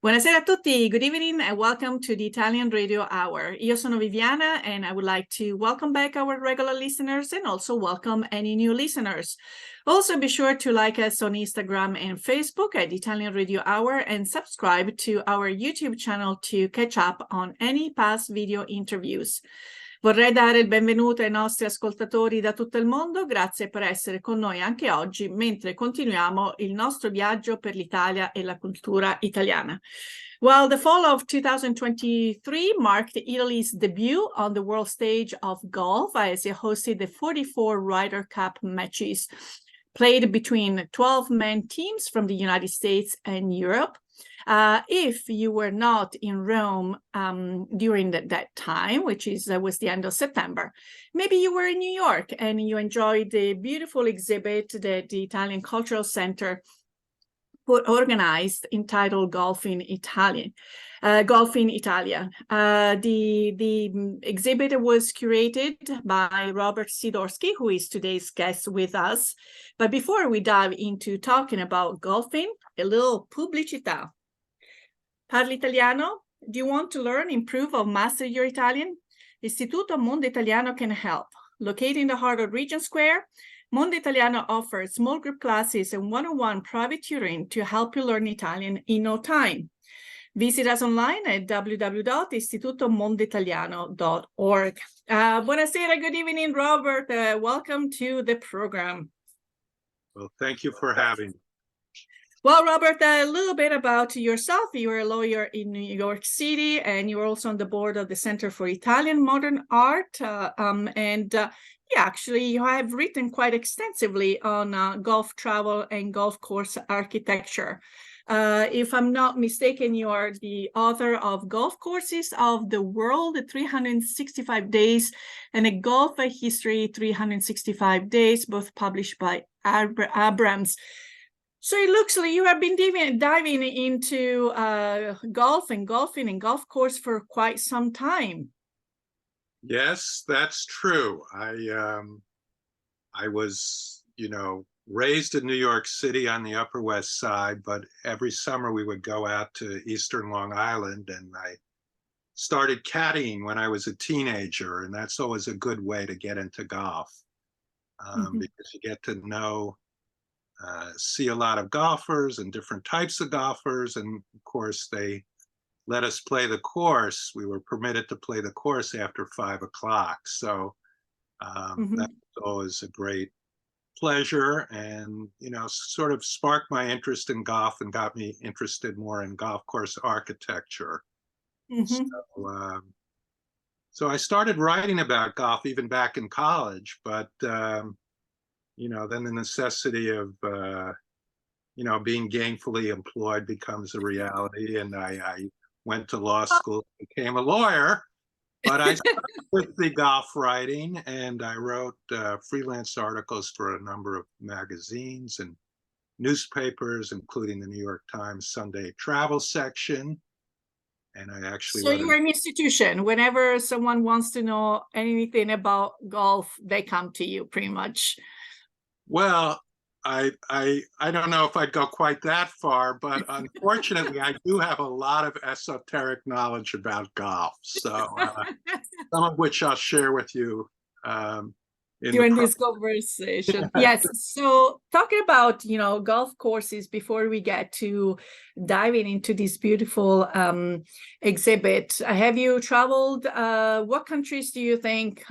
Buonasera a tutti, good evening and welcome to the Italian Radio Hour. Io sono Viviana and I would like to welcome back our regular listeners and also welcome any new listeners. Also be sure to like us on Instagram and Facebook at Italian Radio Hour and subscribe to our YouTube channel to catch up on any past video interviews. Vorrei dare il benvenuto ai nostri ascoltatori da tutto il mondo, grazie per essere con noi anche oggi mentre continuiamo il nostro viaggio per l'Italia e la cultura italiana. Well, the fall of 2023 marked Italy's debut on the world stage of golf as it hosted the 44 Ryder Cup Matches, played between 12-man teams from the United States and Europe. If you were not in Rome during that time, which was the end of September, maybe you were in New York and you enjoyed the beautiful exhibit that the Italian Cultural Center organized entitled Golf in Italia. The exhibit was curated by Robert Sidorsky, who is today's guest with us. But before we dive into talking about golfing, a little pubblicità. Parli italiano? Do you want to learn, improve, or master your Italian? Istituto Mondo Italiano can help. Located in the heart of Regent Square, Mondo Italiano offers small group classes and one-on-one private tutoring to help you learn Italian in no time. Visit us online at www.istitutomondoitaliano.org. Buonasera, good evening, Robert. Welcome to the program. Well, thank you for having me. Well, Robert, a little bit about yourself. You're a lawyer in New York City, and you're also on the board of the Center for Italian Modern Art. Actually, you have written quite extensively on golf travel and golf course architecture. If I'm not mistaken, you are the author of Golf Courses of the World, 365 Days, and a Golf History, 365 Days, both published by Abrams. So it looks like you have been diving into golf and golfing and golf course for quite some time. Yes, that's true. I was, raised in New York City on the Upper West Side, but every summer we would go out to Eastern Long Island, and I started caddying when I was a teenager, and that's always a good way to get into golf because you get to see a lot of golfers and different types of golfers, and of course they let us play the course. We were permitted to play the course after 5 o'clock. So that was always a great pleasure and, sort of sparked my interest in golf and got me interested more in golf course architecture. So I started writing about golf even back in college, but, then the necessity of, being gainfully employed becomes a reality. And I went to law school, became a lawyer, but I started with the golf writing, and I wrote freelance articles for a number of magazines and newspapers, including the New York Times Sunday travel section. And I actually So you're an institution. Whenever someone wants to know anything about golf, they come to you pretty much. Well, I don't know if I'd go quite that far, but unfortunately, I do have a lot of esoteric knowledge about golf. So some of which I'll share with you during this conversation. Yes. So talking about, golf courses before we get to diving into this beautiful exhibit, have you traveled? What countries do you think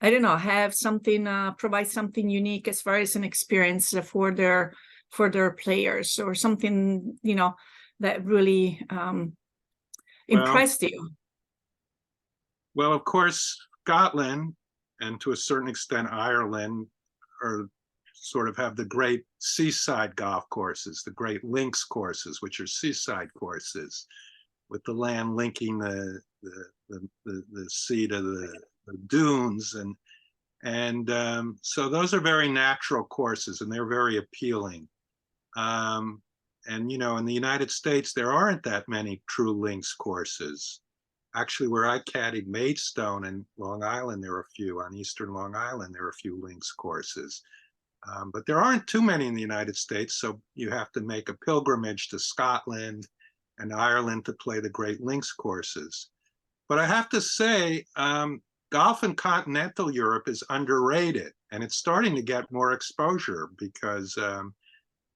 I don't know, have something, provide something unique as far as an experience for their players, or something, that really impressed you? Well, of course, Scotland and to a certain extent Ireland sort of have the great seaside golf courses, the great links courses, which are seaside courses with the land linking the sea to the dunes, and so those are very natural courses, and they're very appealing. And in the United States, there aren't that many true links courses. Actually, where I caddied Maidstone and Long Island, there are a few. On Eastern Long Island, there are a few links courses. But there aren't too many in the United States, so you have to make a pilgrimage to Scotland and Ireland to play the great links courses. But I have to say, golf in continental Europe is underrated, and it's starting to get more exposure because,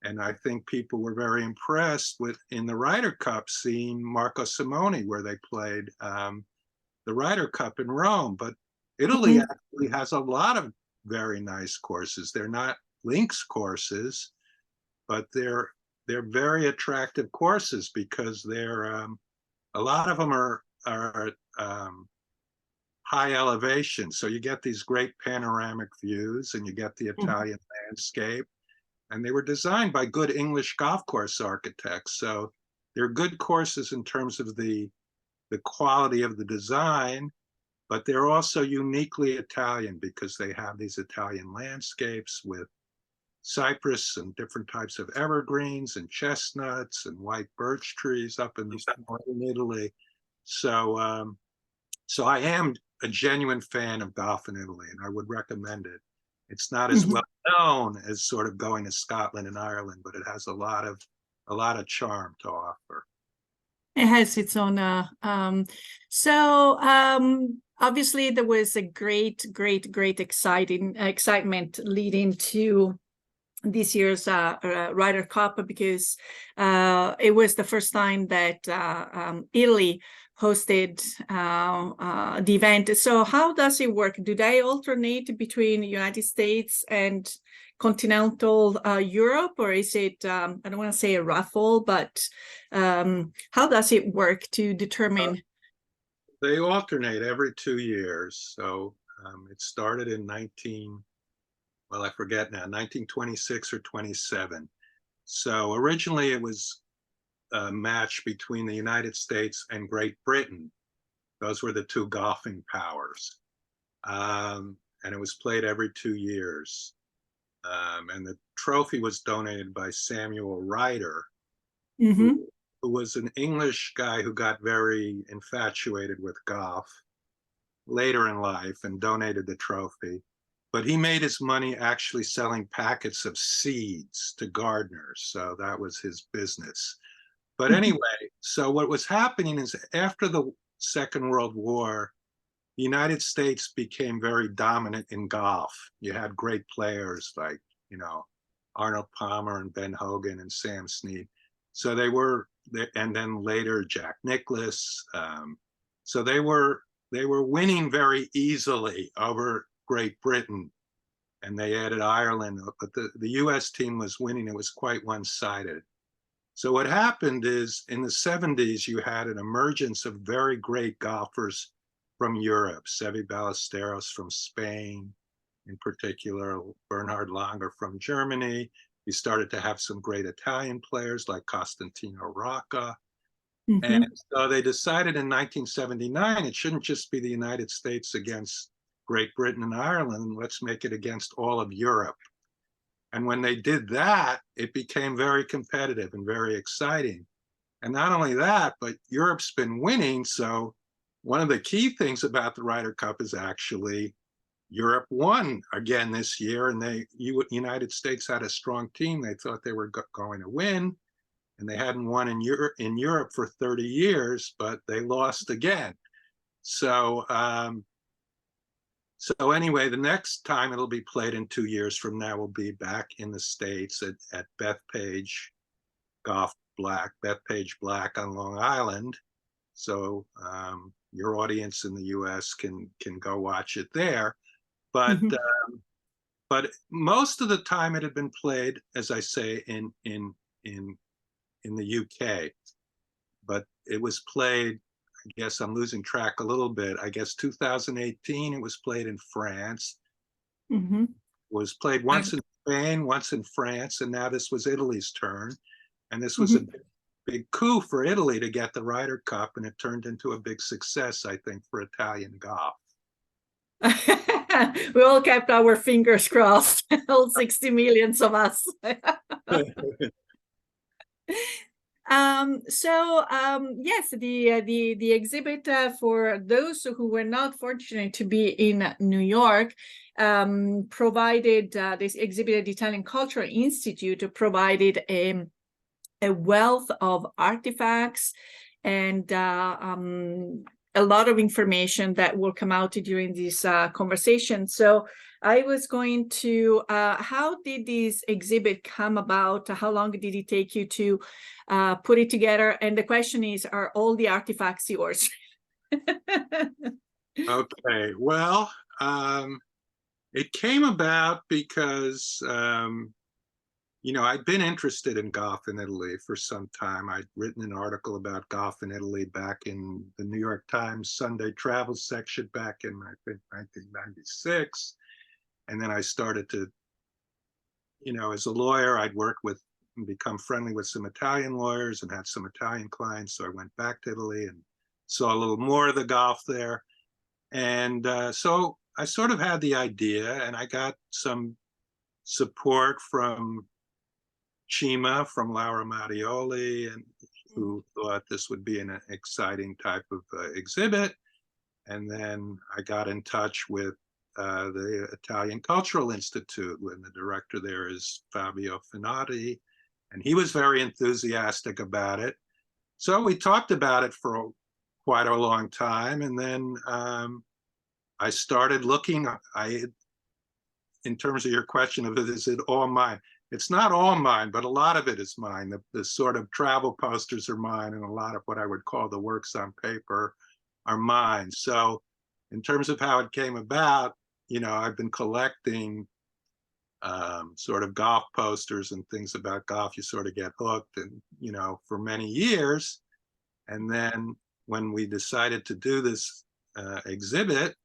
and I think people were very impressed with, in the Ryder Cup, seeing Marco Simone, where they played the Ryder Cup in Rome. But Italy actually has a lot of very nice courses. They're not links courses, but they're very attractive courses because they're a lot of them are high elevation. So you get these great panoramic views and you get the Italian landscape. And they were designed by good English golf course architects. So they're good courses in terms of the quality of the design, but they're also uniquely Italian because they have these Italian landscapes with cypress and different types of evergreens and chestnuts and white birch trees up in northern Italy. So, so I am a genuine fan of golf in Italy, and I would recommend it. It's not as well known as sort of going to Scotland and Ireland, but it has a lot of charm to offer. It has its own. Obviously, there was a great excitement leading to this year's Ryder Cup because it was the first time that Italy hosted the event. So how does it work? Do they alternate between the United States and continental Europe, or is it, I don't want to say a raffle, but how does it work to determine? They alternate every 2 years. So it started in I forget now, 1926 or 27. So originally it was a match between the United States and Great Britain. Those were the two golfing powers. And it was played every 2 years. And the trophy was donated by Samuel Ryder, who was an English guy who got very infatuated with golf later in life and donated the trophy. But he made his money actually selling packets of seeds to gardeners. So that was his business. But anyway, so what was happening is after the Second World War, the United States became very dominant in golf. You had great players like, Arnold Palmer and Ben Hogan and Sam Snead. So they were, and then later Jack Nicklaus. So they were winning very easily over Great Britain, and they added Ireland, but the US team was winning. It was quite one-sided. So what happened is in the 70s, you had an emergence of very great golfers from Europe, Seve Ballesteros from Spain, in particular, Bernhard Langer from Germany. You started to have some great Italian players like Costantino Rocca. And so they decided in 1979, it shouldn't just be the United States against Great Britain and Ireland, let's make it against all of Europe. And when they did that, it became very competitive and very exciting. And not only that, but Europe's been winning. So one of the key things about the Ryder Cup is actually Europe won again this year, and the United States had a strong team. They thought they were going to win, and they hadn't won in Europe for 30 years, but they lost again. So, so anyway, the next time it'll be played in 2 years from now will be back in the States at Bethpage Golf Black, Bethpage Black on Long Island. So your audience in the US can go watch it there. But but most of the time it had been played, as I say, in the UK. But it was played, I guess I'm losing track a little bit. I guess 2018 it was played in France. It was played once in Spain, once in France, and now this was Italy's turn. And this was a big coup for Italy to get the Ryder Cup, and it turned into a big success, I think, for Italian golf. We all kept our fingers crossed, all 60 millions of us. Yes, the exhibit, for those who were not fortunate to be in New York, provided this exhibit at the Italian Cultural Institute provided a a wealth of artifacts and a lot of information that will come out during this conversation. So I was going to, how did this exhibit come about? How long did it take you to put it together? And the question is, are all the artifacts yours? Okay, well, it came about because, I'd been interested in golf in Italy for some time. I'd written an article about golf in Italy back in the New York Times Sunday travel section back in, I think, 1996. And then I started to, as a lawyer, I'd work with and become friendly with some Italian lawyers and had some Italian clients. So I went back to Italy and saw a little more of the golf there. And so I sort of had the idea, and I got some support from Cima, from Laura Mattioli, and who thought this would be an exciting type of exhibit. And then I got in touch with the Italian Cultural Institute, when the director there is Fabio Finati, and he was very enthusiastic about it. So we talked about it for quite a long time, and then I started looking. In terms of your question of is it all mine? It's not all mine, but a lot of it is mine. The sort of travel posters are mine, and a lot of what I would call the works on paper are mine. So in terms of how it came about, I've been collecting sort of golf posters and things about golf. You sort of get hooked, and for many years. And then when we decided to do this exhibit,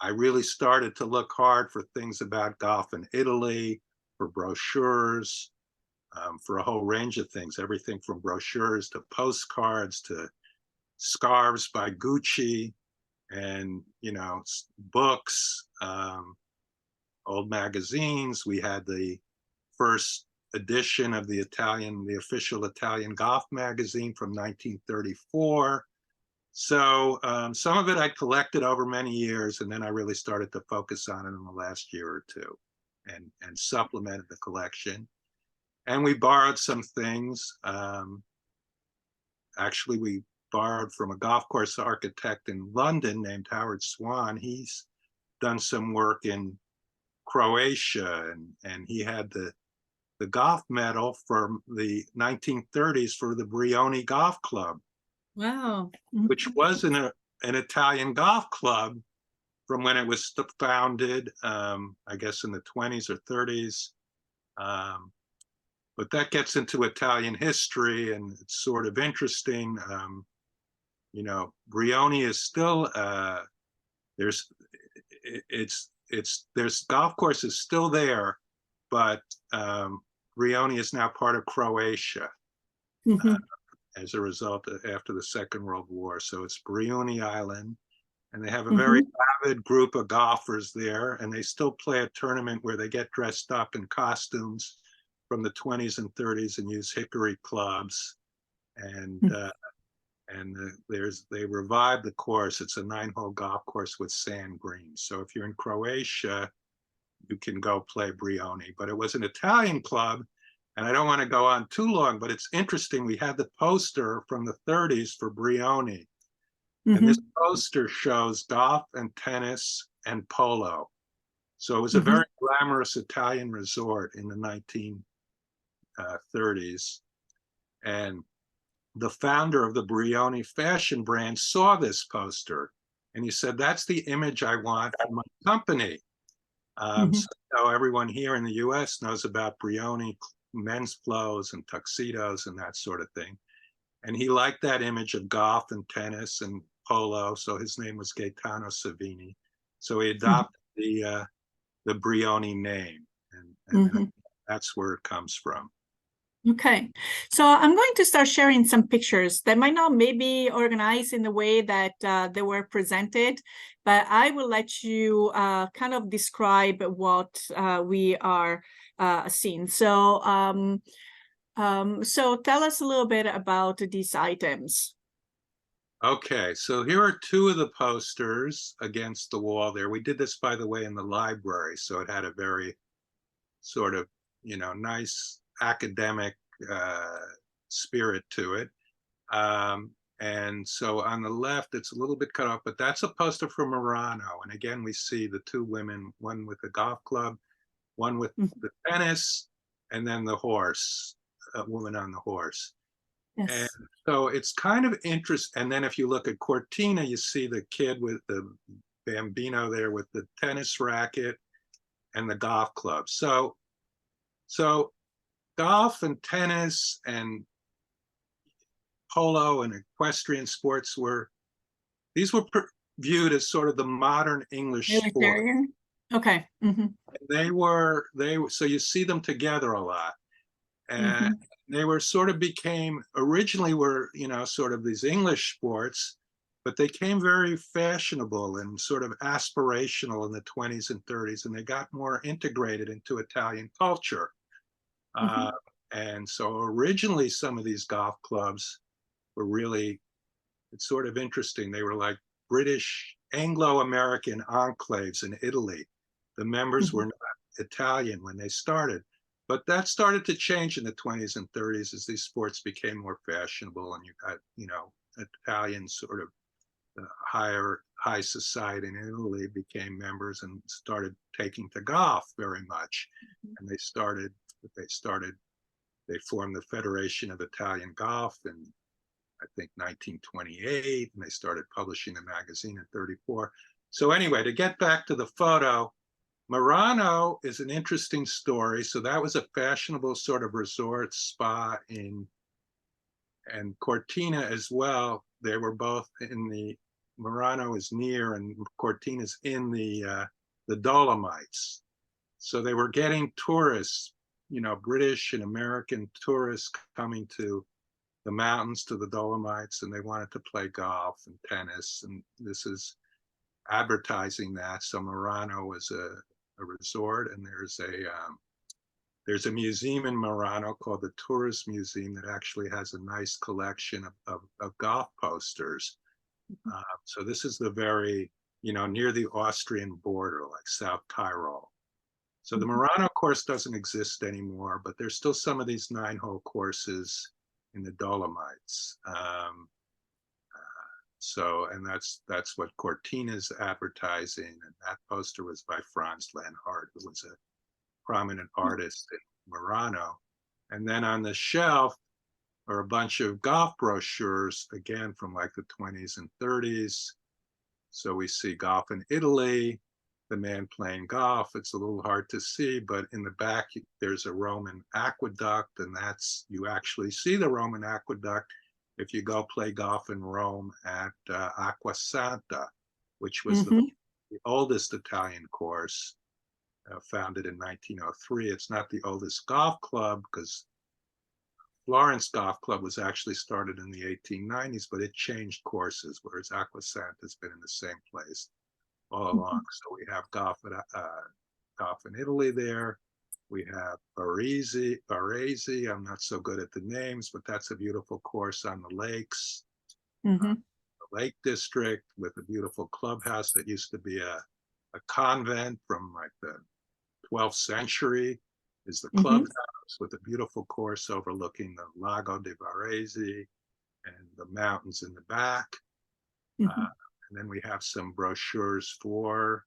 I really started to look hard for things about golf in Italy, for brochures, for a whole range of things, everything from brochures to postcards to scarves by Gucci, and books, old magazines. We had the first edition of the official Italian golf magazine from 1934. So some of it I collected over many years, and then I really started to focus on it in the last year or two, and supplemented the collection. And we borrowed some things. Actually, we borrowed from a golf course architect in London named Howard Swan. He's done some work in Croatia, and he had the golf medal from the 1930s for the Brioni Golf Club. Wow. Which was an Italian golf club from when it was founded, I guess in the 20s or 30s. But that gets into Italian history, and it's sort of interesting. Brioni is still, there's golf courses still there, but Brioni is now part of Croatia. Mm-hmm. As a result after the Second World War. So it's Brioni Island, and they have a very avid group of golfers there, and they still play a tournament where they get dressed up in costumes from the 20s and 30s and use hickory clubs. And they revived the course. It's a 9-hole golf course with sand greens. So if you're in Croatia, you can go play Brioni. But it was an Italian club, and I don't want to go on too long, but it's interesting. We had the poster from the 30s for Brioni. And this poster shows golf and tennis and polo. So it was a very glamorous Italian resort in the 1930s. And the founder of the Brioni fashion brand saw this poster, and he said, that's the image I want for my company. So everyone here in the US knows about Brioni men's clothes and tuxedos and that sort of thing. And he liked that image of golf and tennis and polo, so his name was Gaetano Savini. So he adopted the Brioni name, and that's where it comes from. Okay, so I'm going to start sharing some pictures that might not maybe organized in the way that they were presented, but I will let you kind of describe what we are seeing. So, so tell us a little bit about these items. Okay, so here are two of the posters against the wall there. We did this, by the way, in the library, so it had a very sort of, nice academic spirit to it. And so on the left, it's a little bit cut off, but that's a poster from Murano. And again, we see the two women, one with the golf club, one with the tennis, and then the horse, a woman on the horse. Yes. And so it's kind of interesting. And then if you look at Cortina, you see the kid with the bambino there with the tennis racket and the golf club. So golf and tennis and polo and equestrian sports were viewed as sort of the modern English sport. Okay. So you see them together a lot. And they were sort of originally were, sort of these English sports, but they came very fashionable and sort of aspirational in the 20s and 30s, and they got more integrated into Italian culture. And so originally some of these golf clubs were really, it's sort of interesting. They were like British, Anglo-American enclaves in Italy. The members were not Italian when they started, but that started to change in the 20s and 30s as these sports became more fashionable, and you got, Italian sort of high society in Italy became members and started taking to golf very much. And they formed the Federation of Italian Golf in, I think, 1928, and they started publishing a magazine in 34. So anyway, to get back to the photo, Murano is an interesting story. So that was a fashionable sort of resort spa and Cortina as well. They were both Murano is near and Cortina's in the Dolomites. So they were getting tourists, British and American tourists coming to the mountains, to the Dolomites, and they wanted to play golf and tennis. And this is advertising that. So Murano was a resort, and there's a museum in Murano called the Tourist Museum that actually has a nice collection of golf posters. So this is the very, near the Austrian border, like South Tyrol. So the Murano course doesn't exist anymore, but there's still some of these 9-hole courses in the Dolomites. And that's what Cortina's advertising, and that poster was by Franz Lanhart, who was a prominent artist in Murano. And then on the shelf are a bunch of golf brochures, again from like the 20s and 30s. So we see golf in Italy, the man playing golf. It's a little hard to see, but in the back there's a Roman aqueduct, and you actually see the Roman aqueduct if you go play golf in Rome at Acqua Santa, which was the oldest Italian course, founded in 1903. It's not the oldest golf club, because Florence Golf Club was actually started in the 1890s, but it changed courses, whereas Acqua Santa has been in the same place all along. So we have golf in Italy there. We have Barese. I'm not so good at the names, but that's a beautiful course on the lakes. The Lake District with a beautiful clubhouse that used to be a convent from like the 12th century is the clubhouse with a beautiful course overlooking the Lago di Varese and the mountains in the back. And then we have some brochures for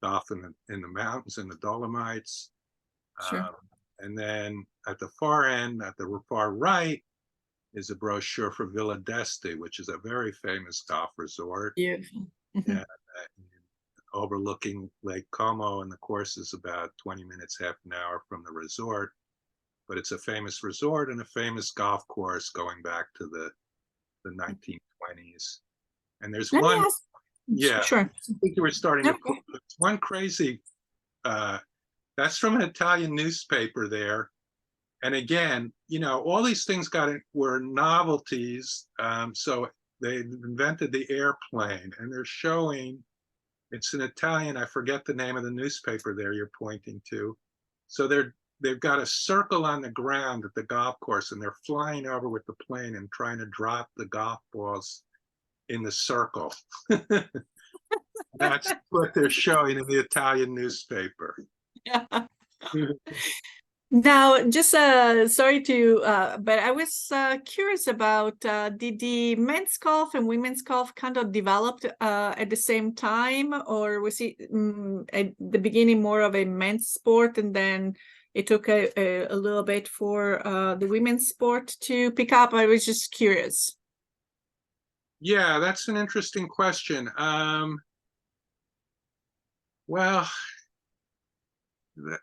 golf in the mountains in the Dolomites. And then at the far end, at the far right, is a brochure for Villa d'Este, which is a very famous golf resort. Overlooking Lake Como, and the course is about 20 minutes, half an hour from the resort. But it's a famous resort and a famous golf course going back to the 1920s. And there's one. Yeah, sure. I think you were starting to put one crazy, that's from an Italian newspaper there. And again, all these things were novelties. So they invented the airplane, and they're showing, it's in Italian, I forget the name of the newspaper there you're pointing to. So they've got a circle on the ground at the golf course, and they're flying over with the plane and trying to drop the golf balls in the circle. That's what they're showing in the Italian newspaper. Now, just sorry to, but I was curious about did the men's golf and women's golf kind of developed at the same time, or was it at the beginning more of a men's sport, and then it took a little bit for the women's sport to pick up? I was just curious. Yeah, that's an interesting question. Well,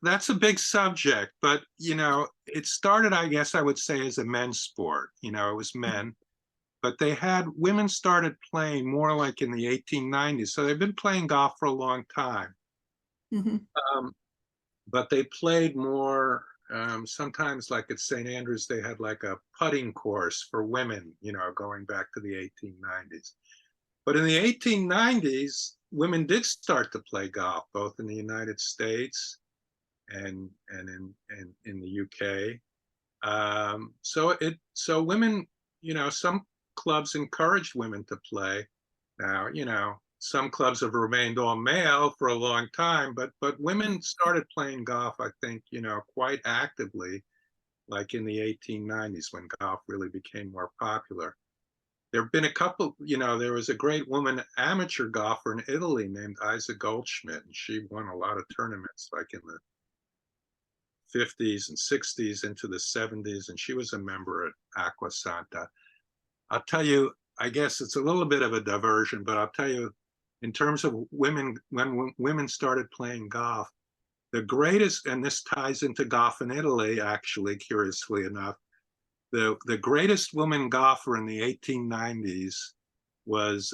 that's a big subject, but it started, I guess I would say, as a men's sport. It was men, but women started playing more like in the 1890s. So they've been playing golf for a long time. Mm-hmm. But they played more. Sometimes, like at St. Andrews, they had like a putting course for women, going back to the 1890s. But in the 1890s, women did start to play golf, both in the United States and in the UK. So women, some clubs encouraged women to play. Now, some clubs have remained all male for a long time, but women started playing golf, I think, quite actively, like in the 1890s when golf really became more popular. There have been a couple, there was a great woman amateur golfer in Italy named Isa Goldschmidt, and she won a lot of tournaments like in the 50s and 60s into the 70s, and she was a member at Aqua Santa. I'll tell you, I guess it's a little bit of a diversion, but I'll tell you, in terms of women, when women started playing golf, the greatest, and this ties into golf in Italy, actually, curiously enough, the greatest woman golfer in the 1890s was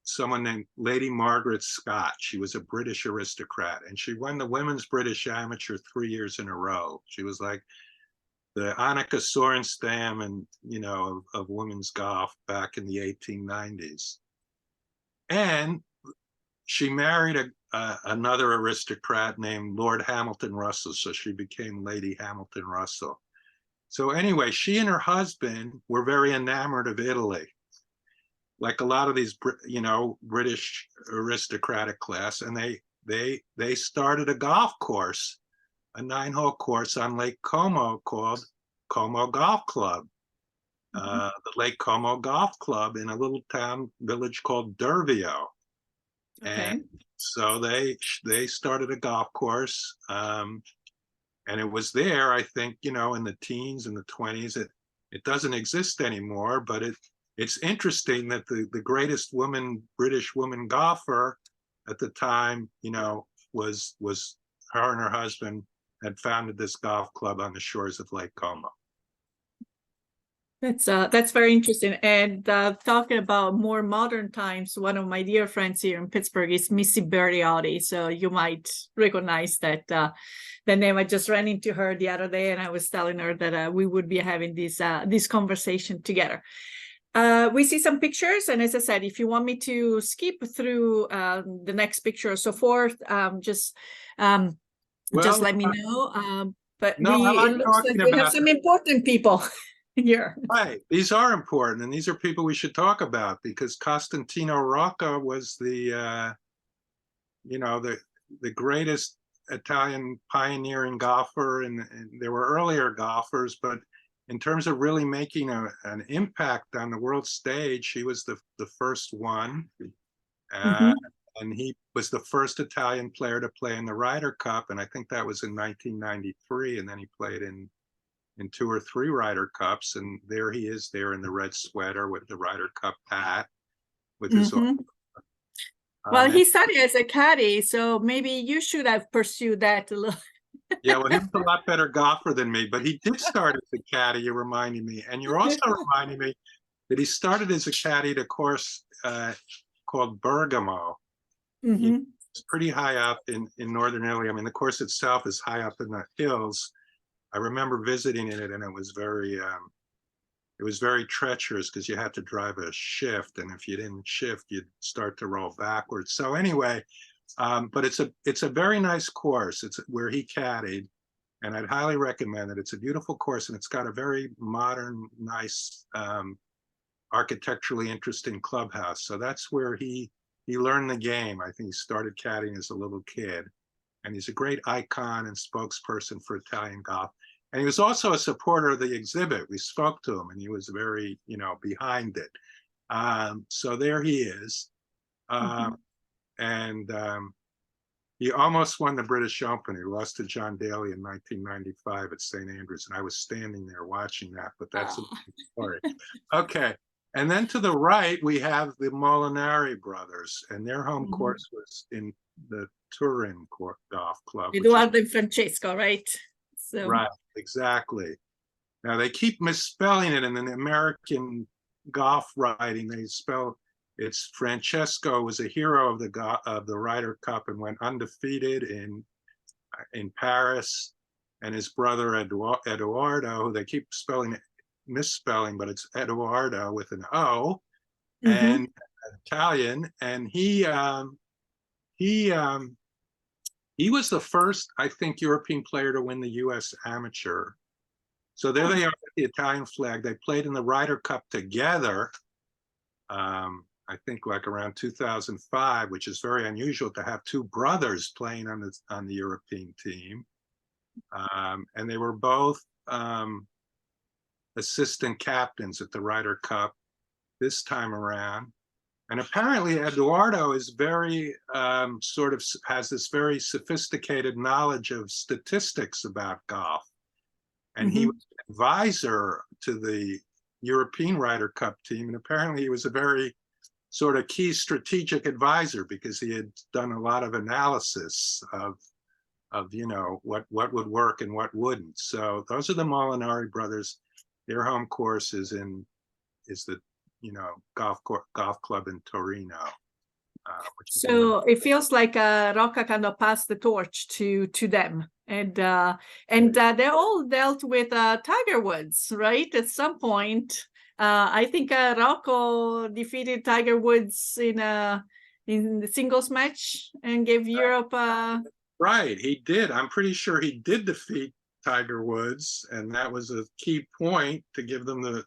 someone named Lady Margaret Scott. She was a British aristocrat, and she won the Women's British Amateur 3 years in a row. She was like the Annika Sorenstam and of women's golf back in the 1890s. And she married another aristocrat named Lord Hamilton Russell, so she became Lady Hamilton Russell. So anyway, she and her husband were very enamored of Italy, like a lot of these British aristocratic class, and they started a golf course, a 9-hole course on Lake Como called Como Golf Club. The Lake Como Golf Club in a little town village called Dervio. Okay. And so they started a golf course, and it was there, I think, in the teens and the 20s. It doesn't exist anymore, but it's interesting that the greatest British woman golfer at the time, was her and her husband had founded this golf club on the shores of Lake Como. That's very interesting. And talking about more modern times, one of my dear friends here in Pittsburgh is Missy Berriotti. So you might recognize that the name. I just ran into her the other day, and I was telling her that we would be having this conversation together. We see some pictures, and as I said, if you want me to skip through the next picture or so forth, just let me know. But no, I like it looks like we have some important people here. Right. These are important, and these are people we should talk about, because Costantino Rocca was the greatest Italian pioneering golfer, and there were earlier golfers, but in terms of really making an impact on the world stage, he was the first one. And he was the first Italian player to play in the Ryder Cup, and I think that was in 1993, and then he played in 2 or 3 Ryder Cups, and there he is there in the red sweater with the Ryder Cup hat with his well, he started as a caddy, so maybe you should have pursued that a little. Yeah, well, he was a lot better golfer than me, but he did start as a caddy, you're reminding me. And you're also reminding me that he started as a caddy at a course called Bergamo. It's pretty high up in northern Italy. I mean, the course itself is high up in the hills. I remember visiting it, and it was very treacherous because you had to drive a shift, and if you didn't shift, you'd start to roll backwards. So anyway, but it's a very nice course. It's where he caddied, and I'd highly recommend it. It's a beautiful course, and it's got a very modern, nice, architecturally interesting clubhouse. So that's where he learned the game. I think he started caddying as a little kid. and he's a great icon and spokesperson for Italian golf. And he was also a supporter of the exhibit. We spoke to him, and he was very, behind it. So there he is. And he almost won the British Open. He lost to John Daly in 1995 at St. Andrews, and I was standing there watching that, but that's a story. Okay, and then to the right, we have the Molinari brothers, and their home course was in the Turin Golf Club. Eduardo and Francesco, right? So. Right, exactly. Now, they keep misspelling it in the American golf writing. They spell it's Francesco was a hero of the Ryder Cup and went undefeated in Paris, and his brother Eduardo, who they keep misspelling, but it's Eduardo with an O, and Italian, and he was the first, I think, European player to win the U.S. Amateur. So there they are with the Italian flag. They played in the Ryder Cup together. I think like around 2005, which is very unusual to have two brothers playing on the European team. And they were both assistant captains at the Ryder Cup this time around. And apparently Eduardo is very sort of has this very sophisticated knowledge of statistics about golf. And he was an advisor to the European Ryder Cup team. And apparently he was a very sort of key strategic advisor because he had done a lot of analysis of what would work and what wouldn't. So those are the Molinari brothers. Their home course is the golf club in Torino. So it feels like Rocca kind of passed the torch to them, and they all dealt with Tiger Woods, right? At some point. I think Rocco defeated Tiger Woods in the singles match and gave Europe. Right, he did. I'm pretty sure he did defeat Tiger Woods, and that was a key point to give them the.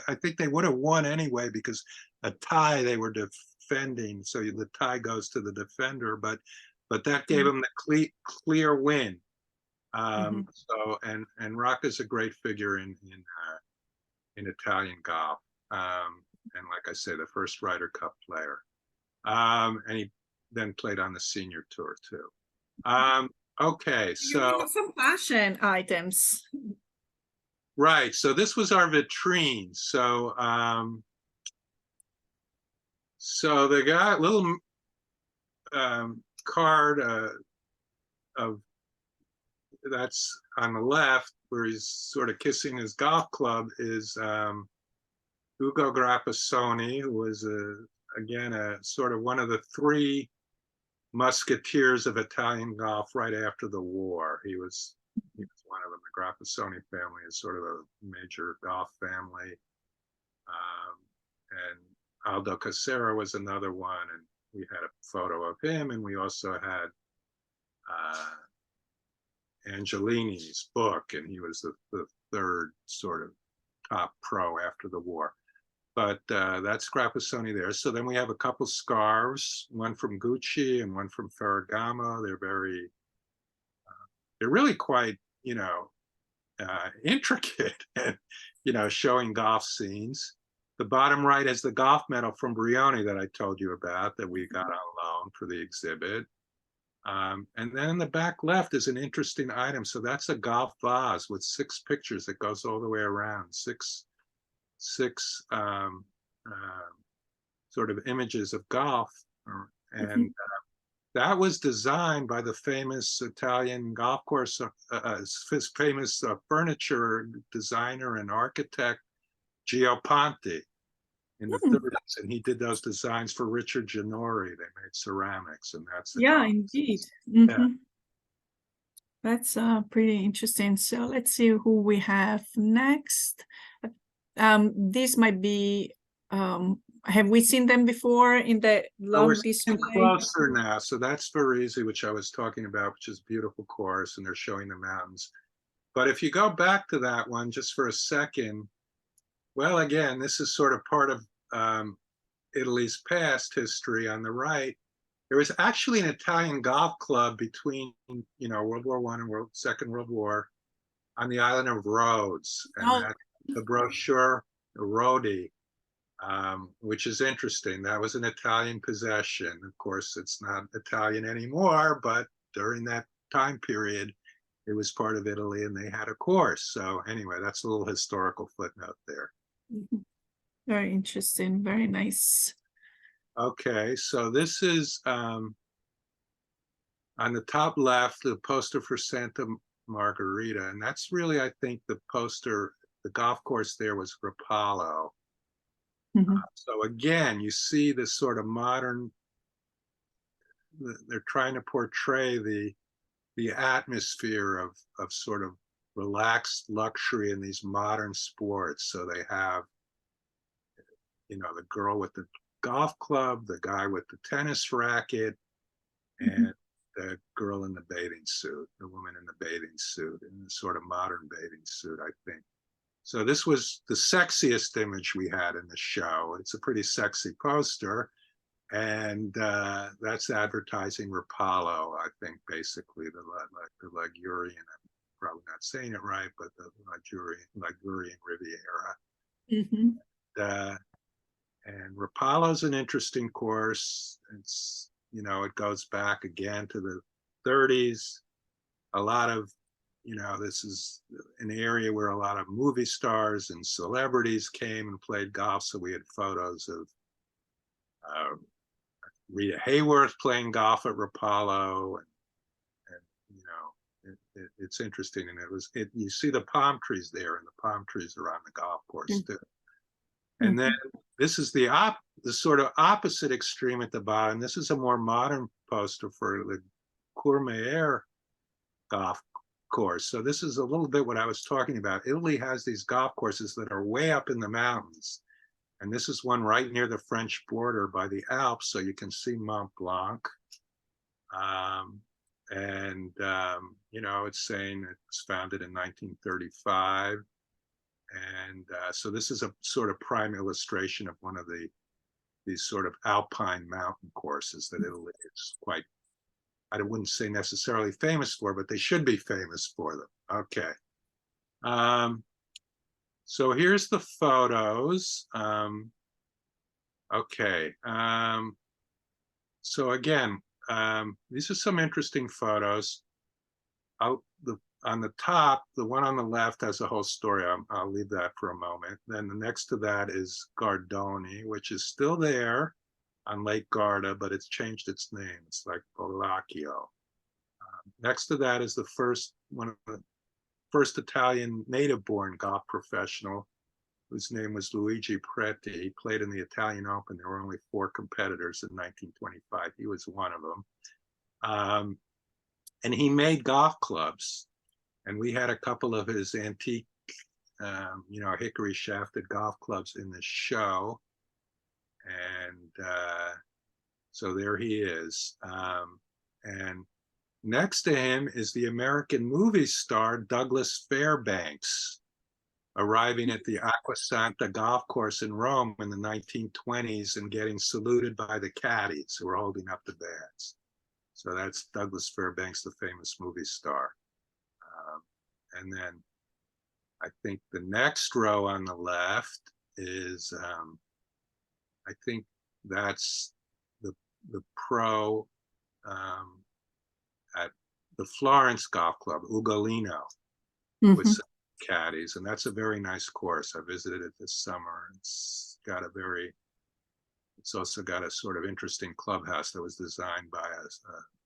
I think they would have won anyway because a tie they were defending, so the tie goes to the defender. But that gave them the clear win. So and Rocca's a great figure in Italian golf, and like I say, the first Ryder Cup player, and he then played on the senior tour too. Okay, so some fashion items, right? So this was our vitrine. So so they got a little card of that's on the left, where he's sort of kissing his golf club, is Ugo Grappasoni, who was again a sort of one of the three musketeers of Italian golf right after the war. He was one of them. The Grappasoni family is sort of a major golf family, and Aldo Casera was another one, and we had a photo of him, and we also had Angelini's book, and he was the third sort of top pro after the war. But that's Grappasoni there. So then we have a couple scarves, one from Gucci and one from Ferragamo. They're really quite, intricate and, showing golf scenes. The bottom right is the golf medal from Brioni that I told you about that we got on loan for the exhibit. And then in the back left is an interesting item. So that's a golf vase with 6 pictures that goes all the way around, six sort of images of golf. And that was designed by the famous Italian golf course, famous furniture designer and architect, Gio Ponti, in the 30s, and he did those designs for Richard Ginori. They made ceramics, and that's indeed. That's pretty interesting. So let's see who we have next. This might be. Have we seen them before in the long display? We're closer now, so that's Varese, which I was talking about, which is a beautiful course, and they're showing the mountains. But if you go back to that one just for a second, well, again, this is sort of part of Italy's past history on the right. There was actually an Italian golf club between, World War I and Second World War on the island of Rhodes, and Oh, that the brochure, the Rodi, which is interesting. That was an Italian possession. Of course, it's not Italian anymore, but during that time period, it was part of Italy, and they had a course. So anyway, that's a little historical footnote there. very interesting. Very nice. Okay, so this is on the top left, the poster for Santa Margherita, and that's really, I think, the poster. The golf course there was Rapallo. So again, you see this sort of modern. They're trying to portray the atmosphere of sort of relaxed luxury in these modern sports. So they have, the girl with the golf club, the guy with the tennis racket, and the girl in the bathing suit, the woman in the bathing suit, in the sort of modern bathing suit, I think. So this was the sexiest image we had in the show. It's a pretty sexy poster. And that's advertising Rapallo, I think, basically the Ligurian. I'm probably not saying it right, but the Ligurian Riviera. And Rapallo's an interesting course. It's, it goes back again to the 30s. A lot of, this is an area where a lot of movie stars and celebrities came and played golf. So we had photos of Rita Hayworth playing golf at Rapallo, and it's interesting. And you see the palm trees there, and the palm trees are on the golf course too. And then this is the sort of opposite extreme at the bottom. This is a more modern poster for the Courmayeur golf course. So this is a little bit what I was talking about. Italy has these golf courses that are way up in the mountains. And this is one right near the French border by the Alps, so you can see Mont Blanc. It's saying it was founded in 1935. And so this is a sort of prime illustration of one of these sort of alpine mountain courses that Italy is quite, I wouldn't say necessarily famous for, but they should be famous for them. Okay. So here's the photos. Okay. So again, these are some interesting photos. On the top, the one on the left has a whole story. I'll leave that for a moment. Then the next to that is Guidonia, which is still there on Lake Garda, but it's changed its name. It's like Polacchio. Next to that is one of the first Italian native-born golf professional, whose name was Luigi Preti. He played in the Italian Open. There were only 4 competitors in 1925. He was one of them. And he made golf clubs. And we had a couple of his antique, hickory shafted golf clubs in the show. And so there he is. And next to him is the American movie star Douglas Fairbanks, arriving at the Acquasanta golf course in Rome in the 1920s and getting saluted by the caddies who were holding up the bags. So that's Douglas Fairbanks, the famous movie star. And then I think the next row on the left is, I think that's the pro at the Florence Golf Club, Ugolino, with some caddies. And that's a very nice course. I visited it this summer. It's also got a sort of interesting clubhouse that was designed by a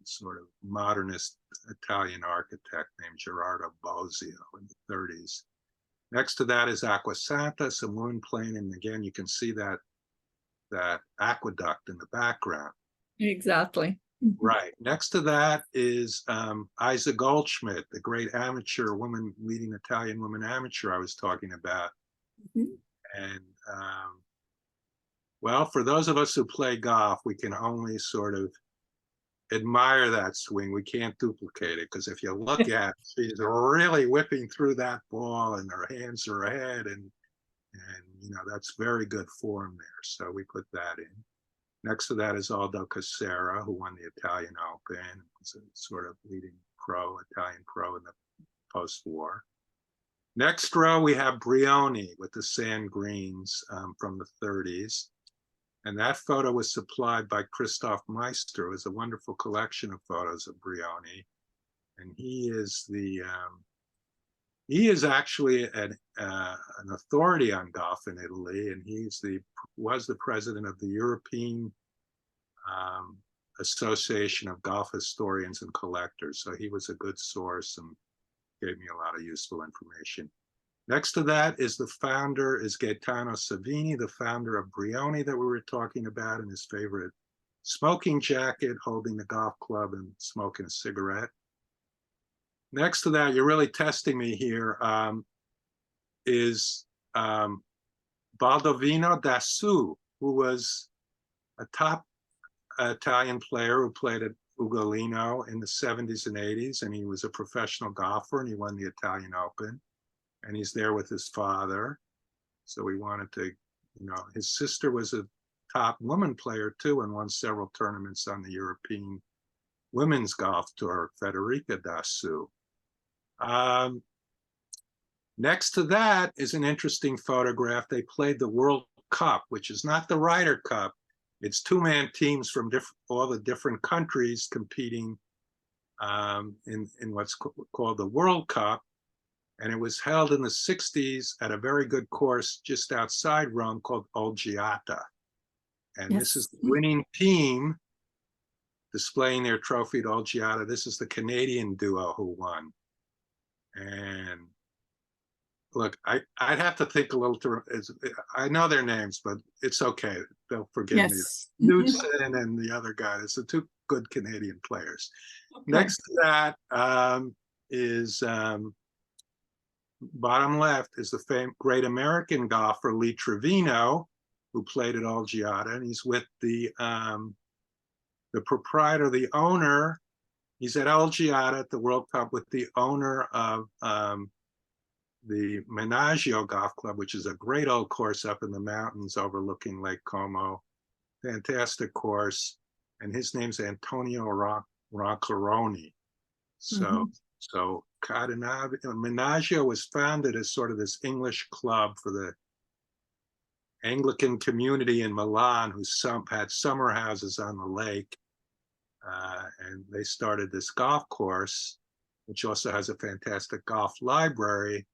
sort of modernist Italian architect named Gerardo Bozio in the 30s. Next to that is Acquasanta, Simone playing, and again, you can see that aqueduct in the background. Exactly. Right. Next to that is Isa Goldschmidt, the great amateur woman, leading Italian woman amateur I was talking about. And well, for those of us who play golf, we can only sort of admire that swing. We can't duplicate it, because if you look at it, she's really whipping through that ball and her hands are ahead, and that's very good form there. So we put that in. Next to that is Aldo Casera, who won the Italian Open, was a sort of leading Italian pro in the post-war. Next row, we have Brioni with the sand greens from the 30s. And that photo was supplied by Christoph Meister, who has a wonderful collection of photos of Brioni. And he is actually an authority on golf in Italy, and was the president of the European Association of Golf Historians and Collectors. So he was a good source and gave me a lot of useful information. Next to that is Gaetano Savini, the founder of Brioni that we were talking about, in his favorite smoking jacket, holding the golf club and smoking a cigarette. Next to that, you're really testing me here, is Baldovino Dasu, who was a top Italian player who played at Ugolino in the 70s and 80s, and he was a professional golfer, and he won the Italian Open, and he's there with his father. So we wanted to, his sister was a top woman player too, and won several tournaments on the European Women's Golf Tour, Federica Dasu. Next to that is an interesting photograph. They played the World Cup, which is not the Ryder Cup. It's two-man teams from all the different countries competing in what's called the World Cup. And it was held in the 60s at a very good course just outside Rome called Olgiata. And yes, this is the winning team displaying their trophy at Olgiata. This is the Canadian duo who won. And look, I'd have to think a little. I know their names, but it's okay. They'll forgive me. Knudsen and the other guy. It's the two good Canadian players. Okay. Next to that is bottom left is the great American golfer Lee Trevino, who played at Olgiata, and he's with the proprietor, the owner. He's at Olgiata at the World Cup with the owner of the Menagio Golf Club, which is a great old course up in the mountains overlooking Lake Como. Fantastic course. And his name's Antonio Roncaroni. So Menagio was founded as sort of this English club for the Anglican community in Milan, who had summer houses on the lake. And they started this golf course, which also has a fantastic golf library.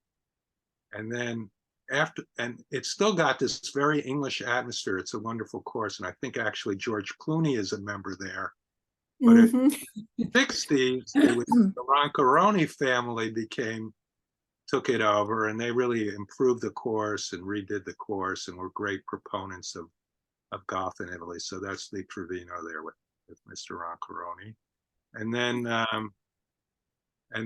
And then it's still got this very English atmosphere. It's a wonderful course. And I think actually George Clooney is a member there. But in the 60s, the Roncaroni family took it over, and they really improved the course and redid the course and were great proponents of golf in Italy. So that's Lee Trevino there with Mr. Roncaroni. And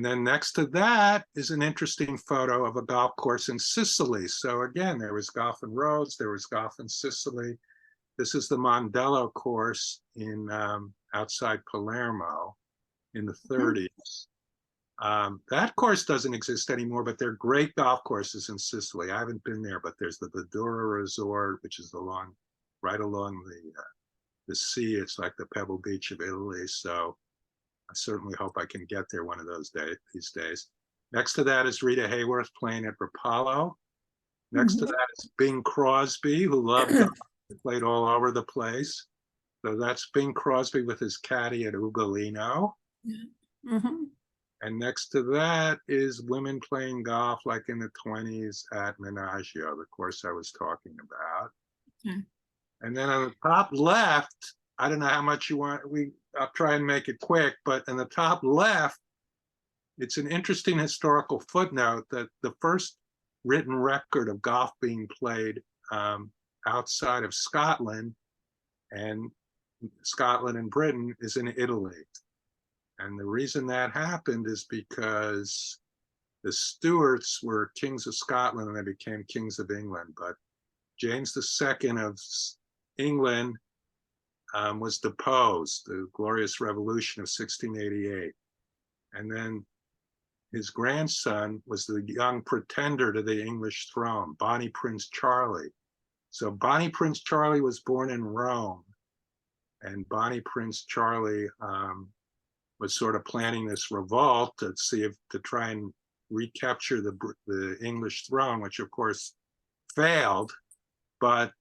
then next to that is an interesting photo of a golf course in Sicily. So again, there was golf in Rhodes, there was golf in Sicily. This is the Mondello course in outside Palermo in the 30s. That course doesn't exist anymore, but they're great golf courses in Sicily. I haven't been there, but there's the Badura Resort, which is right along the sea. It's like the Pebble Beach of Italy. So I certainly hope I can get there one of these days. Next to that is Rita Hayworth playing at Rapallo. Next to that is Bing Crosby, who loved golf. He played all over the place. So that's Bing Crosby with his caddy at Ugolino. And next to that is women playing golf like in the 20s at Menagio, the course I was talking about. And then on the top left, I don't know how much you want, I'll try and make it quick, but in the top left, it's an interesting historical footnote that the first written record of golf being played outside of Scotland and Britain is in Italy. And the reason that happened is because the Stuarts were kings of Scotland and they became kings of England. But James II of England was deposed, the Glorious Revolution of 1688. And then his grandson was the young pretender to the English throne, Bonnie Prince Charlie. So Bonnie Prince Charlie was born in Rome. and Bonnie Prince Charlie was sort of planning this revolt to try and recapture the English throne, which of course failed, but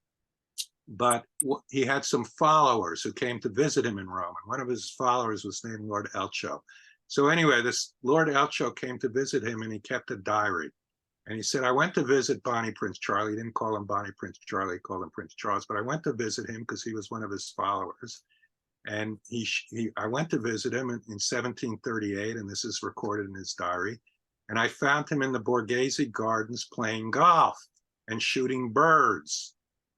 he had some followers who came to visit him in Rome, and one of his followers was named Lord Elcho. So anyway, this Lord Elcho came to visit him, and he kept a diary. And he said, I went to visit Bonnie Prince Charlie. He didn't call him Bonnie Prince Charlie, he called him Prince Charles, but I went to visit him because he was one of his followers. And I went to visit him in 1738, and this is recorded in his diary. And I found him in the Borghese Gardens playing golf and shooting birds.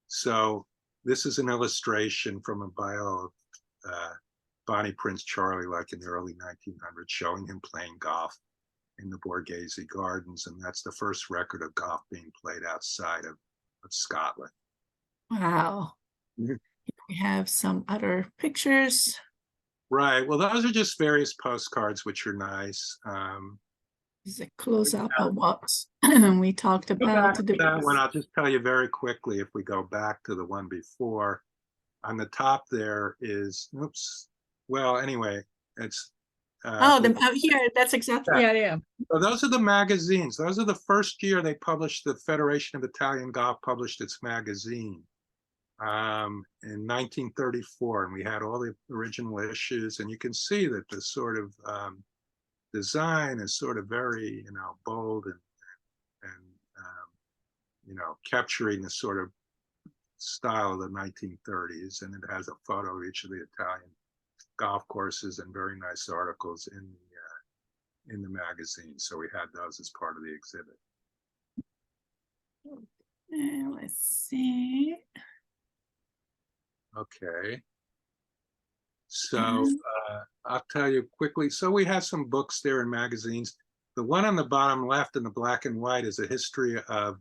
So this is an illustration from a bio of Bonnie Prince Charlie, like in the early 1900s, showing him playing golf in the Borghese Gardens. And that's the first record of golf being played outside of Scotland. Wow. Mhm. We have some other pictures. Right. Well, those are just various postcards, which are nice. This is a close-up of what we talked Go back about to today. that one. I'll just tell you very quickly, if we go back to the one before, on the top there is, oops. Well, anyway, it's Here, that's exactly, yeah. So those are the magazines. Those are the first year they published, the Federation of Italian Golf published its magazine in 1934, and we had all the original issues, and you can see that the sort of design is sort of very, bold and capturing the sort of style of the 1930s, and it has a photo of each of the Italian golf courses and very nice articles in the magazine. So we had those as part of the exhibit. Let's see. Okay. So I'll tell you quickly. So we have some books there and magazines. The one on the bottom left in the black and white is a history of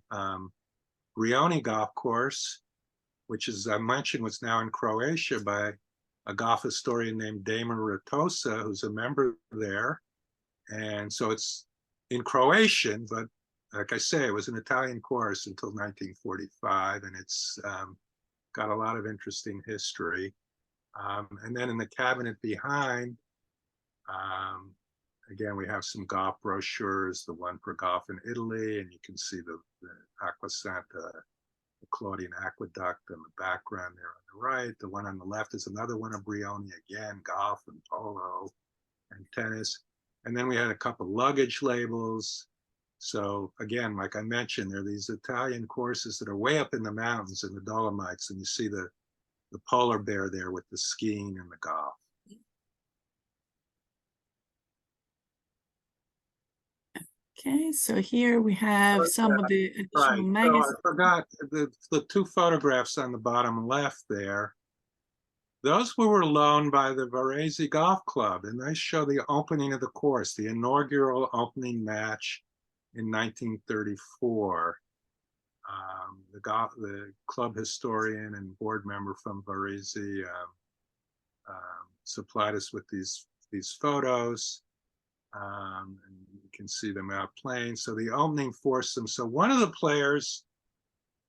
Guidonia Golf Course, which, as I mentioned, was now in Croatia by a golf historian named Damir Ratosa, who's a member there. And so it's in Croatian, but like I say, it was an Italian course until 1945, and it's got a lot of interesting history. And then in the cabinet behind, again, we have some golf brochures, the one for golf in Italy, and you can see the Acqua Santa, the Claudian Aqueduct in the background there on the right. The one on the left is another one of Brioni, again, golf and polo and tennis. And then we had a couple luggage labels. So again, like I mentioned, there are these Italian courses that are way up in the mountains in the Dolomites, and you see the polar bear there with the skiing and the golf. Okay, so here we have some of the additional magazines. So I forgot the two photographs on the bottom left there. Those were loaned by the Varese Golf Club, and they show the opening of the course, the inaugural opening match in 1934. The club historian and board member from Varese supplied us with these photos, and you can see them out playing. So the opening foursome. So one of the players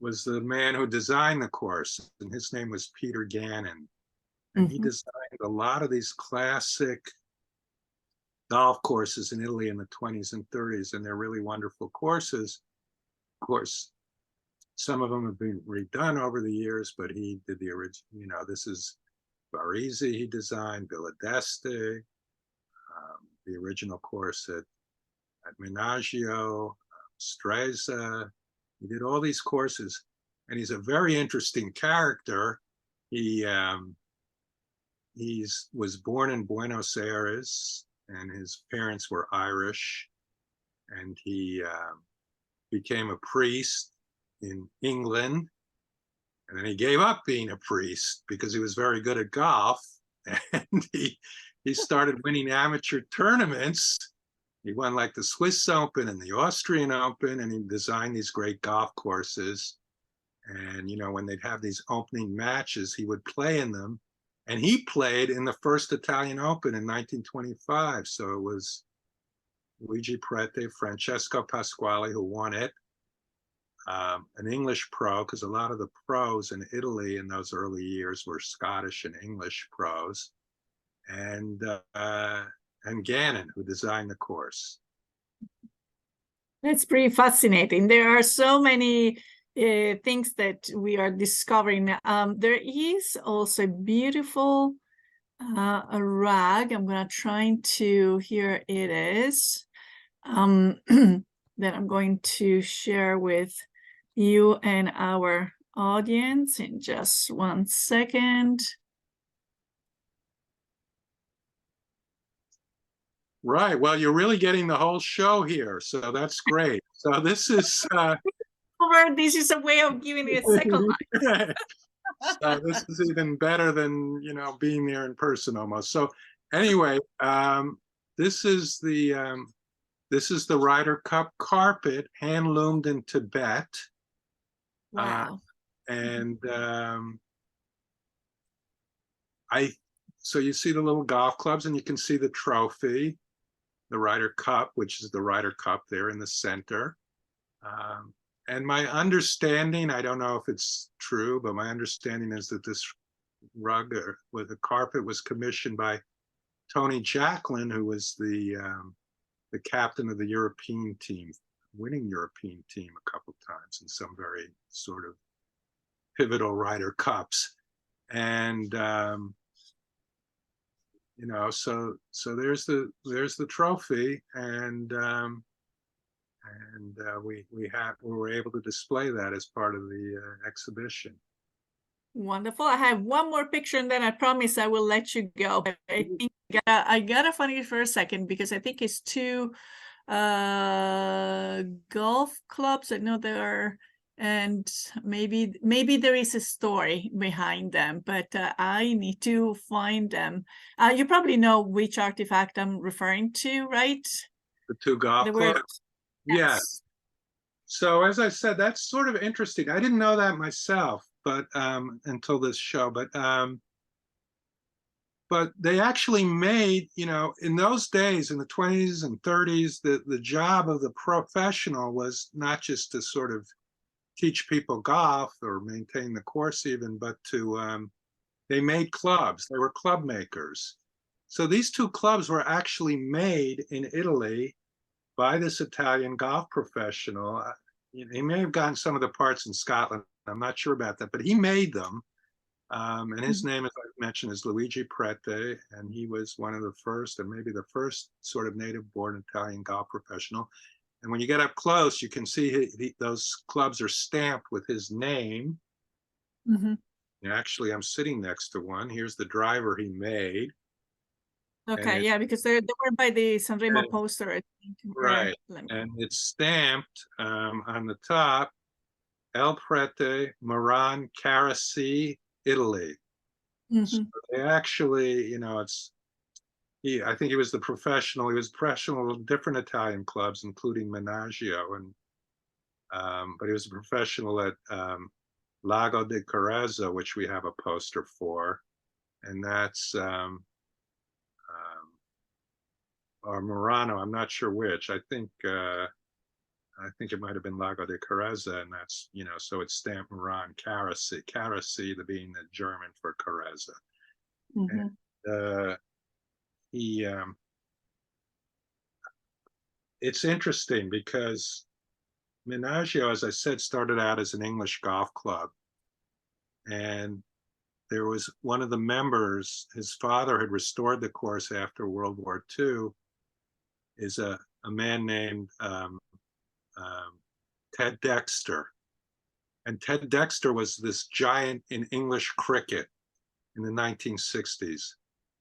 was the man who designed the course, and his name was Peter Gannon. And he designed a lot of these classic golf courses in Italy in the 20s and 30s, and they're really wonderful courses. Of course, some of them have been redone over the years, but he did the original. This is Varese he designed, Villa d'Este, the original course at Menaggio, Stresa. He did all these courses, and he's a very interesting character. He was born in Buenos Aires, and his parents were Irish, and he became a priest in England, and then he gave up being a priest because he was very good at golf, and he started winning amateur tournaments. He won like the Swiss Open and the Austrian Open, and he designed these great golf courses. And when they'd have these opening matches, he would play in them. And he played in the first Italian Open in 1925. So it was Luigi Prete, Francesco Pasquale who won it. an English pro, because a lot of the pros in Italy in those early years were Scottish and English pros, and Gannon, who designed the course. That's pretty fascinating. There are so many things that we are discovering. There is also a beautiful a rag. I'm gonna try to, here it is, that I'm going to share with you and our audience in just 1 second. Right. Well, you're really getting the whole show here, so that's great. So this is This is a way of giving it a second life. so this is even better than, you know, being there in person almost. So anyway, this is the Ryder Cup carpet, hand loomed in Tibet. Wow. And so you see the little golf clubs, and you can see the trophy, the Ryder Cup, which is the Ryder Cup there in the center. And my understanding, I don't know if it's true, but my understanding is that this rug with the carpet was commissioned by Tony Jacklin, who was the captain of the European team, winning European team a couple of times in some very sort of pivotal Ryder Cups. And you know, so there's the trophy, and we were able to display that as part of the exhibition. Wonderful. I have one more picture, and then I promise I will let you go. But I think I gotta find it for a second, because I think it's two golf clubs. I know there are, and maybe there is a story behind them, but I need to find them. You probably know which artifact I'm referring to, right? The two golf clubs. Yes. Yes. So as I said, that's sort of interesting. I didn't know that myself, but until this show, but they actually made, you know, in those days, in the 20s and 30s, the job of the professional was not just to sort of teach people golf or maintain the course even, but to, they made clubs. They were club makers. So these two clubs were actually made in Italy by this Italian golf professional. He may have gotten some of the parts in Scotland. I'm not sure about that, but he made them. And his name, as I mentioned, is Luigi Prete, and he was one of the first, and maybe the first sort of native-born Italian golf professional. And when you get up close, you can see those clubs are stamped with his name. Mm-hmm. And actually, I'm sitting next to one. Here's the driver he made. Okay, yeah, because they were by the Sanremo poster, I think. Right, and it's stamped on the top, El Prete, Moran, Carasi, Italy. Mm-hmm. So they actually, you know, I think he was the professional. He was professional in different Italian clubs, including Menagio, and but he was a professional at Lago di Carezza, which we have a poster for, and that's or Murano. I'm not sure which. I think it might have been Lago di Carezza, and that's, you know, so it's stamped Moran Carasi, Carasi being the German for Carezza. Mm-hmm. And it's interesting because Menagio, as I said, started out as an English golf club, and there was one of the members, his father had restored the course after World War II, is a man named Ted Dexter. And Ted Dexter was this giant in English cricket in the 1960s.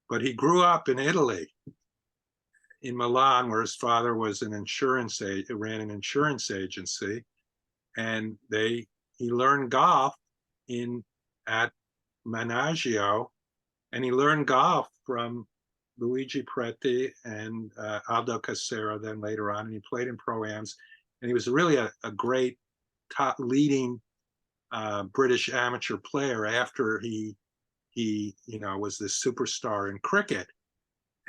But he grew up in Italy, in Milan, where his father was ran an insurance agency. And he learned golf at Menagio, and he learned golf from Luigi Preti and Aldo Casero then later on, and he played in pro-ams, and he was really a great top leading British amateur player after he you know, was this superstar in cricket.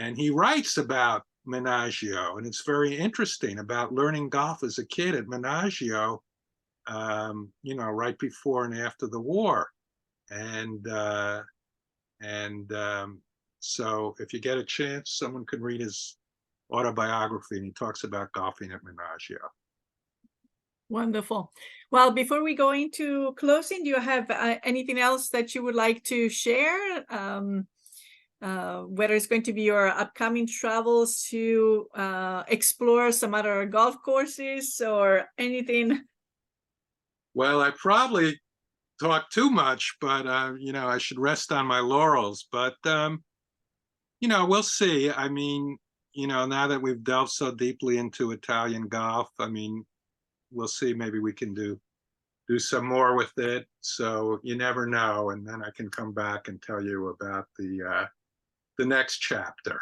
And he writes about Menagio, and it's very interesting about learning golf as a kid at Menagio. right before and after the war. So if you get a chance, someone could read his autobiography, and he talks about golfing at Menagio. Wonderful. Well, before we go into closing, do you have anything else that you would like to share? Whether it's going to be your upcoming travels to explore some other golf courses or anything? Well, I probably talk too much, but I should rest on my laurels. But we'll see. I mean, now that we've delved so deeply into Italian golf, I mean, we'll see. Maybe we can do some more with it. So you never know. And then I can come back and tell you about the next chapter.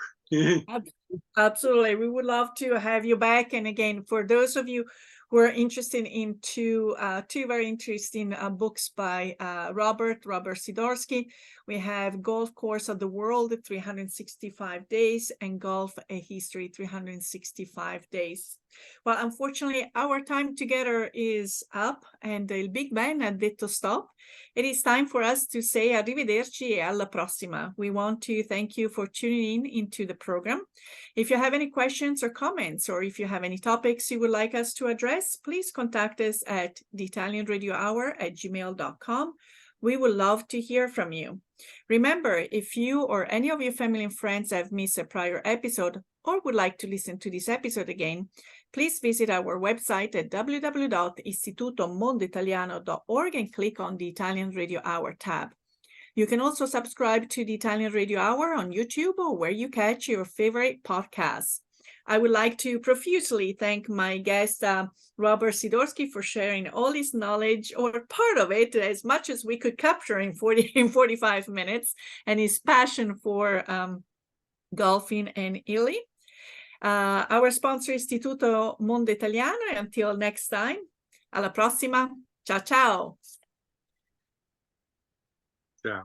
Absolutely. We would love to have you back. And again, for those of you who are interested in two very interesting books by Robert Sidorsky, we have Golf Course of the World, 365 Days, and Golf A History, 365 Days. Well, unfortunately, our time together is up, and il Big Ben ha detto stop. It is time for us to say arrivederci e alla prossima. We want to thank you for tuning in into the program. If you have any questions or comments, or if you have any topics you would like us to address, please contact us at theitalianradiohour@gmail.com. We would love to hear from you. Remember, if you or any of your family and friends have missed a prior episode or would like to listen to this episode again, please visit our website at www.istitutomonditaliano.org and click on the Italian Radio Hour tab. You can also subscribe to the Italian Radio Hour on YouTube or where you catch your favorite podcasts. I would like to profusely thank my guest, Robert Sidorsky, for sharing all his knowledge, or part of it, as much as we could capture in 45 minutes, and his passion for golfing and Italy. Our sponsor is Istituto Montecelio. Until next time, alla prossima. Ciao, ciao. Yeah.